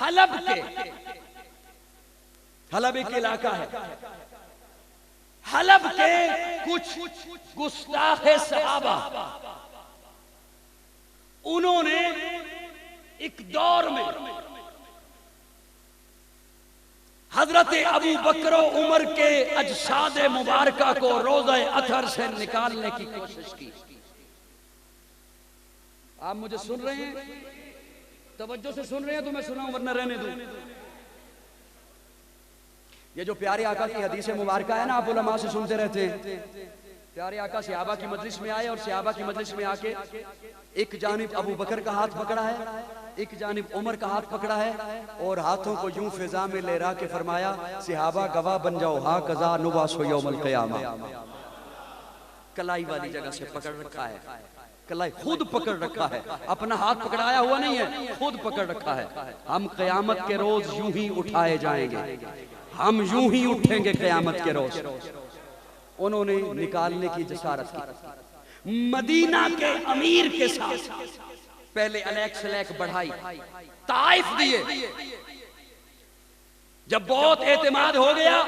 हलब के, हलब एक इलाका है, हलब के कुछ गुस्ताखे सहाबा, उन्होंने एक दौर में हजरत अबू बकर उमर के अजसाद मुबारका को रोज़े अथर से निकालने की कोशिश की। आप मुझे सुन रहे हैं? तवज्जो से सुन रहे हैं तो मैं सुनाऊं, वरना रहने दूं। ये जो प्यारे आका की हदीस मुबारका है ना, आप उलमा से सुनते रहते हैं। प्यारे आका सहाबा की मजलिस में आए और सहाबा की मजलिस में आके एक जानिब अबू बकर का हाथ पकड़ा है, एक जानिब उमर का हाथ पकड़ा है और हाथों को यूं फिजा में लहरा के फरमाया, सहाबा गवाह बन जाओ, हा कज़ा नुबासो यौमल क़यामा। कलाई वाली जगह से पकड़ रखा है, कलाई खुद पकड़ रखा है, अपना हाथ पकड़ाया हुआ नहीं है, खुद पकड़ रखा है। हम क़यामत के रोज यूं ही उठाए जाएंगे, हम यूं ही उठेंगे क़यामत के रोज। उन्होंने निकालने की जसारत की। मदीना के अमीर के साथ पहले अलैक सलैक बढ़ाई, ताइफ दिए। जब बहुत एतमाद हो गया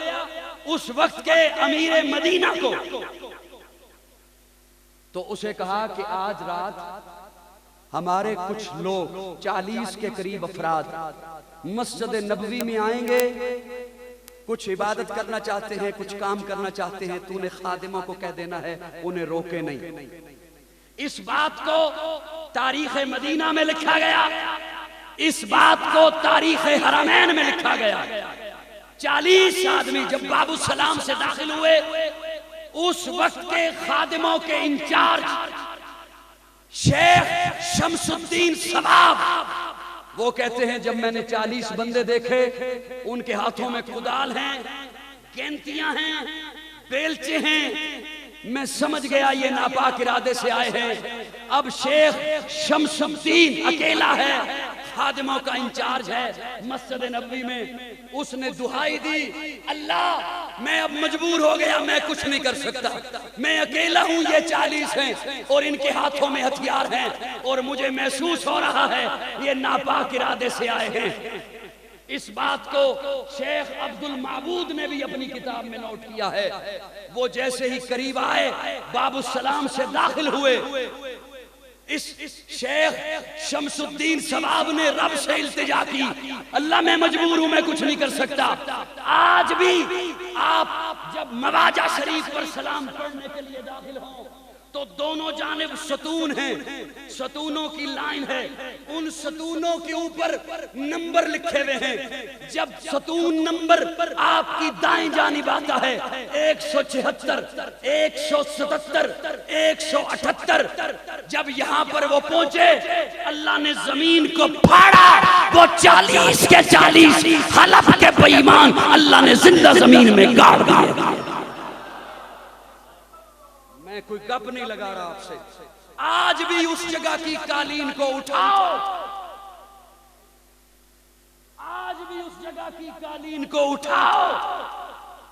उस वक्त के अमीर मदीना को, तो उसे कहा कि आज रात हमारे कुछ लोग 40 के करीब अफराद मस्जिद नबवी में आएंगे, कुछ इबादत करना चाहते हैं, कुछ काम करना चाहते हैं, तूने खादिमों को कह देना है उन्हें रोके नहीं। इस बात को तारीख मदीना में लिखा गया, इस बात को तारीख हरमैन में लिखा गया। 40 आदमी जब बाबू सलाम से दाखिल हुए, उस वक्त के खादिमों के इंचार्ज शेख शमसुद्दीन सबाब, वो कहते हैं जब मैंने 40 बंदे देखे, उनके हाथों में कुदाल हैं, गेंतियां हैं, बेलचे हैं, मैं समझ गया ये नापाक इरादे से आए हैं। अब शेख शमसुद्दीन अकेला है, खादिमों का इंचार्ज है मस्जिद नबवी में। उसने दुहाई दी, अल्लाह मैं अब मजबूर हो गया, मैं कुछ नहीं कर सकता, मैं अकेला हूं, ये 40 हैं और इनके हाथों में हथियार हैं और मुझे महसूस हो रहा है ये नापाक इरादे से आए हैं। इस बात को शेख अब्दुल माबूद ने भी अपनी किताब में नोट किया है। वो जैसे ही करीब आए, बाबू सलाम से दाखिल हुए, इस शेख शमसुद्दीन सबाब ने रब से इल्तिजा की, अल्लाह मैं मजबूर हूं, मैं कुछ नहीं कर सकता। आज भी आप जब मवाजा शरीफ पर सलाम पढ़ने के लिए दाखिल हों तो दोनों जानिब सतून हैं, सतूनों की लाइन है, उन सतूनों के ऊपर नंबर लिखे हुए हैं। जब सतून नंबर आपकी दाएं जानिब आता है 176, 177, 178, जब यहाँ पर वो पहुंचे, अल्लाह ने जमीन को फाड़ा, वो 40 के 40 हलफ के बेईमान अल्लाह ने जिंदा जमीन में गाड़ दिए। मैं कोई गप नहीं लगा रहा आपसे। आज भी उस जगह की कालीन को उठाओ, आज भी उस जगह की कालीन को उठाओ।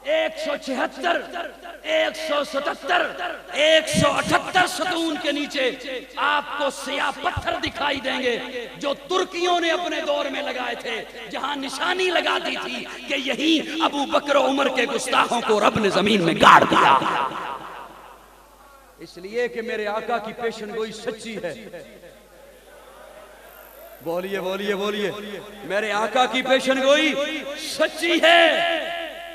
176, 177, 178 सतून के नीचे आपको सिया पत्थर दिखाई देंगे जो तुर्कियों ने अपने दौर में लगाए थे, जहां निशानी लगा दी थी कि यही अबू बकर उमर के गुस्ताखों को रब ने जमीन में गाड़ दिया। इसलिए कि मेरे आका की पेशन गोई सच्ची है। बोलिए बोलिए बोलिए, मेरे आका की पेशन गोई सच्ची है।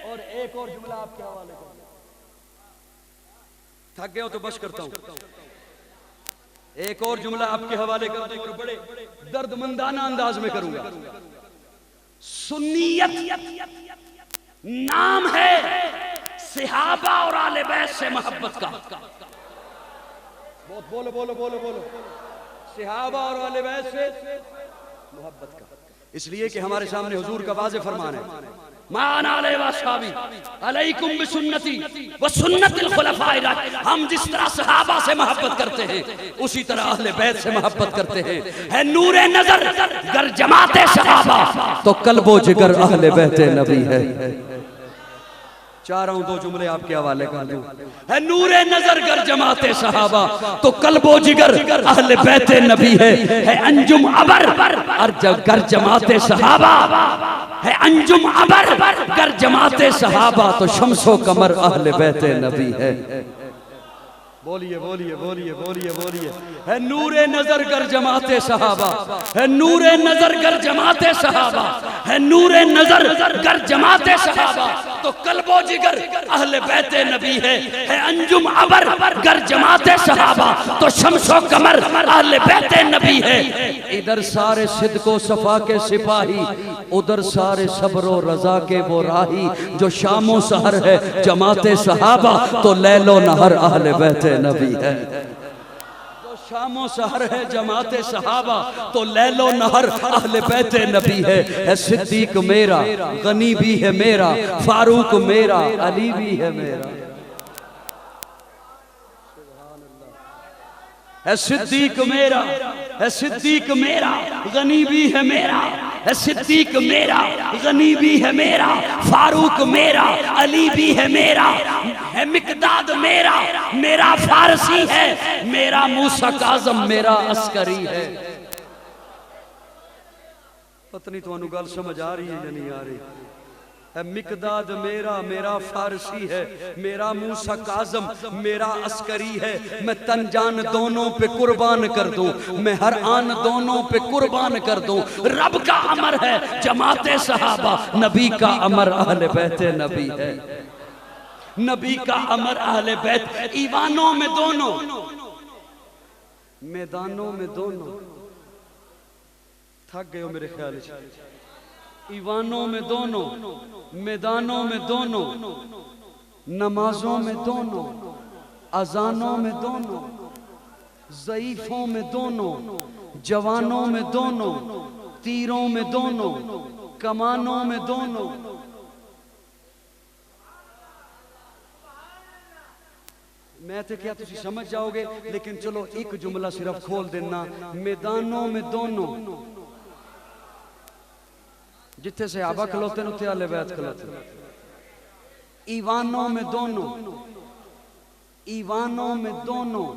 और एक और जुमला आपके हवाले कर, थक गए हो तो बस करता हूं। एक और जुमला आपके हवाले कर दूं, बड़े दर्दमंदाना अंदाज में करूंगा। सुन्नियत नाम है सहाबा और आले बैत से मोहब्बत का। बोलो बोलो बोलो बोलो, सहाबा और आले बैत से मोहब्बत का। इसलिए कि हमारे सामने हुजूर का वाज़े फरमान है, माना अलैहि वसहबी अलैकुम बिसुन्नती व सुन्नतिल खुलफाए राशिदीन। हम जिस तरह सहाबा से मोहब्बत करते हैं उसी तरह अहले बैत से मोहब्बत करते हैं। है नूरे नजर गर जमाते सहाबा तो कल्बो जिगर अहले बैत नबी है। चाह रहा हूं 2 जुमले आपके हवाले कर दूं। है नूरे नजर गर जमाते सहाबा तो कल्बो जिगर अहले बैते नबी है अंजुम अबर और जब गर जमाते सहाबा है अंजुम अबर गर जमाते सहाबा तो शम्सो कमर अहले बैते नबी है। बोलिए बोलिए बोलिए बोलिए बोलिए। है नूरे नजर गर जमाते सहाबा है नूरे नजर गर जमाते सहाबा है नूरे नजर गर जमाते सहाबा तो कल्बो जिगर अहले बैते नबी है अंजुम अबर गर जमाते सहाबा तो शम्सो कमर अहले बैते नबी है। इधर सारे सिद्को सफा के सिपाही उधर सारे सब्रो रजा के वो राही जो शामो सहर है जमाते सहाबा तो लैलो नहर अहले बैते नबी है। जो शामो सहर है जमाते सहाबा तो लैलो नहर अहले बैते नबी है सिद्दीक मेरा गनी भी है मेरा फारूक मेरा अली भी है मेरा। है सिद्दीक मेरा है सिद्दीक मेरा गनी भी है मेरा है सिद्दीक मेरा गनी भी है मेरा फारूक मेरा अली भी है मेरा है मिकदाद मेरा मेरा फारसी है मेरा मूसा काज़म मेरा अस्करी है। पत्नी तो गल समझ आ रही है या नहीं आ रही? है मिकदाद मेरा मेरा फारसी है मेरा मूसा काज़म मेरा अस्करी है। मैं तन जान दोनों पे कुर्बान कर दूं मैं हर आन दोनों पे कुर्बान कर दूं। रब का अमर है जमाते सहाबा नबी का अमर अहले बैते नबी है। नबी का अमर अहले बैत ईवानों में दोनों मैदानों में दोनों थक गए हो मेरे ख्याल से। ईवानों में दोनों मैदानों में दोनों नमाजों में दोनों अजानों में दोनों ज़ईफों में दोनों जवानों में दोनों तीरों में दोनों कमानों में दोनों। मैं तो क्या तुम समझ जाओगे लेकिन चलो एक जुमला सिर्फ खोल देना। मैदानों में दोनों जिथे सहाबा खलोते उथे अहले बैत खलोते। ईवानों में दोनों ईवानों में दोनों।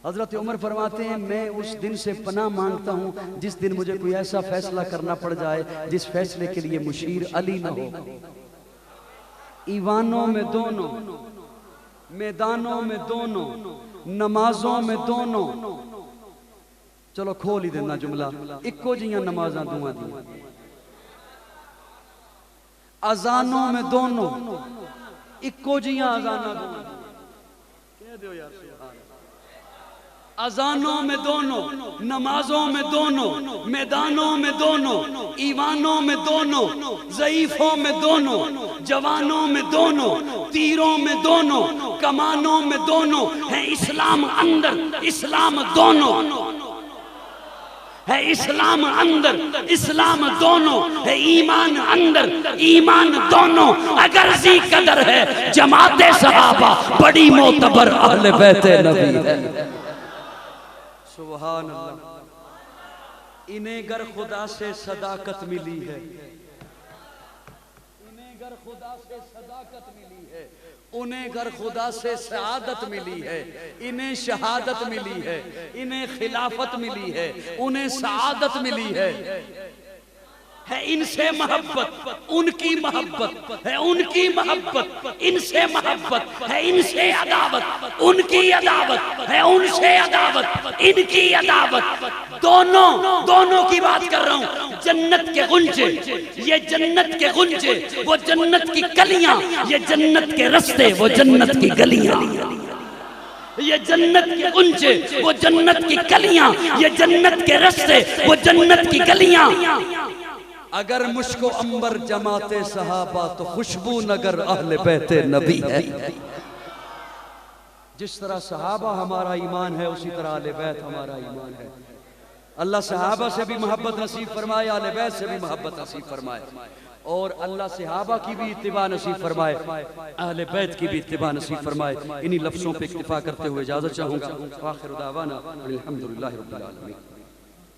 हजरत उमर फरमाते हैं मैं उस दिन से पनाह मांगता हूं जिस दिन मुझे कोई ऐसा फैसला करना पड़ जाए जिस फैसले के लिए मुशीर अली न हो। ईवानों में दोनों मैदानों में दोनों नमाजों में दोनों। चलो खोल ही देना जुमला। इको जिया नमाजा दुआ दी अजानों में दोनों इको जिया अजाना कह दो यार। अजानों में दोनों नमाजों में दोनों मैदानों में दोनों ईवानों में दोनों ज़ईफों में दोनों जवानों में दोनों तीरों में दोनों कमानों में दोनों। है इस्लाम अंदर इस्लाम दोनों है इस्लाम अंदर इस्लाम दोनों है ईमान अंदर ईमान दोनों। अगर जी कदर है जमाते सहाबा बड़ी मोतबर अहले बैते नबी है। सुभान अल्लाह। इन्हें गर खुदा से सदाकत मिली है इन्हें गर खुदा से सदाकत मिली है उन्हें घर खुदा से शहादत मिली है इन्हें शहादत मिली है इन्हें खिलाफत मिली है उन्हें सआदत मिली है इनसे मोहब्बत उनकी मोहब्बत है उनकी मोहब्बत इनसे मोहब्बत है इनसे अदावत उनकी अदावत है उनसे अदावत इनकी अदावत। दोनों की बात कर रहा हूँ। जन्नत के गुंजे ये जन्नत के गुंजे वो जन्नत की कलियां ये जन्नत के रास्ते वो जन्नत की गलियां। ये जन्नत के गुंजे वो जन्नत की कलियां ये जन्नत के रास्ते वो जन्नत की गलियां। अगर मुश्को अंबर जमाते सहाबा तो खुशबू नगर अहले बैते नबी है। जिस तरह सहाबा हमारा ईमान है उसी तरह अहले बैत हमारा ईमान है। अल्लाह सहाबा से भी मोहब्बत नसीब फरमाए अहले बैत से भी मोहब्बत नसीब फरमाए और अल्लाह सहाबा की भी इत्तिबा नसीब फरमाए अहले बैत की भी इत्तिबा नसीब फरमाए। इन्हीं लफ्ज़ों पे इक्तिफा करते हुए इजाज़त चाहूँगा। आखिर दावाना अल्हम्दुलिल्लाहि रब्बिल आलमीन।